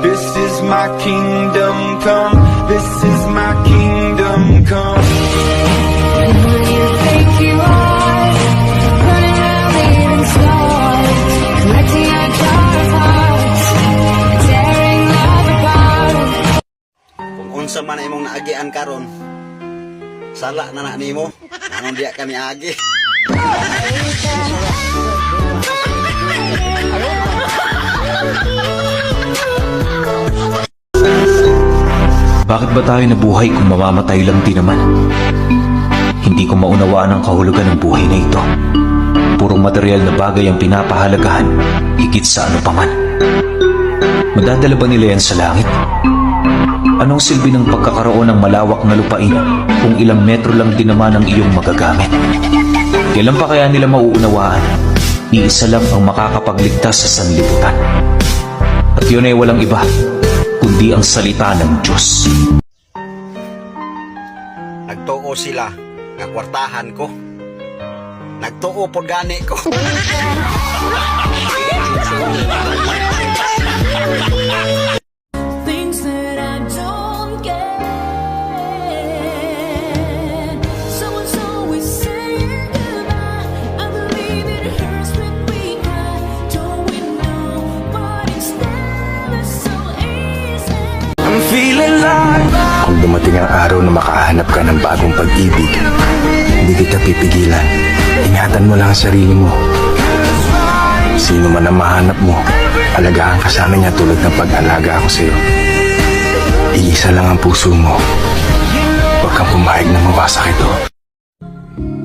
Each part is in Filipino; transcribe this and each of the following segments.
This is my kingdom come. This is my kingdom come. Who do you think you are? Running around leaving scars, collecting our dark hearts, tearing love apart. Kung unsa man imong naagian karon, sala na nimo. Anong diya kami agi? Bakit ba tayo nabuhay kung mamamatay lang din naman? Hindi ko maunawaan ang kahulugan ng buhay na ito. Purong material na bagay ang pinapahalagahan, higit sa ano paman. Madadala ba nila yan sa langit? Anong silbi ng pagkakaroon ng malawak na lupain kung ilang metro lang din naman ang iyong magagamit? Kailan pa kaya nila mauunawaan? Iisa lang ang makakapagligtas sa sanlibutan. At yun ay walang iba kundi ang salita ng Diyos. Nagtuo sila nga kwartahan ko. Nagtuo pod gani ko. Things that I don't get. Someone's always saying goodbye. I believe it hurts when we cry. Don't we know? But it's never so easy. I'm feeling like Kung dumating ang araw na makahanap ka ng bagong pag-ibig, hindi kita pipigilan. Ingatan mo lang ang sarili mo. Sino man ang mahanap mo, alagaan ka sana niya tulad ng pag-alaga ako sa'yo. Iisa lang ang puso mo. Huwag kang pumayag na mawasak ito.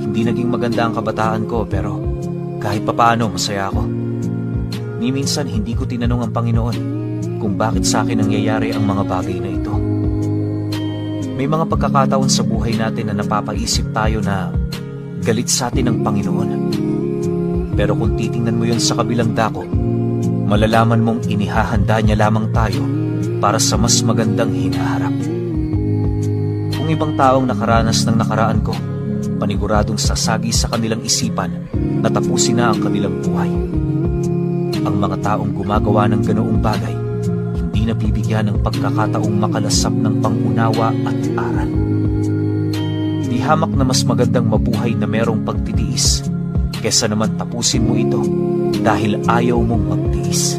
Hindi naging maganda ang kabataan ko pero kahit papaano masaya ako. Ni minsan hindi ko tinanong ang Panginoon kung bakit sa akin nangyayari ang mga bagay na ito. May mga pagkakataon sa buhay natin na napapaisip tayo na galit sa atin ang Panginoon. Pero kung titingnan mo yon sa kabilang dako, malalaman mong inihahanda niya lamang tayo para sa mas magandang hinaharap. Kung ibang taong nakaranas ng nakaraan ko, paniguradong sasagi sa kanilang isipan na tapusin na ang kanilang buhay. Ang mga taong gumagawa ng ganoong bagay, hindi nabibigyan ng pagkakataong makalasap ng pangunawa at aral. Di hamak na mas magandang mabuhay na merong pagtitiis kesa naman tapusin mo ito dahil ayaw mong magtiis.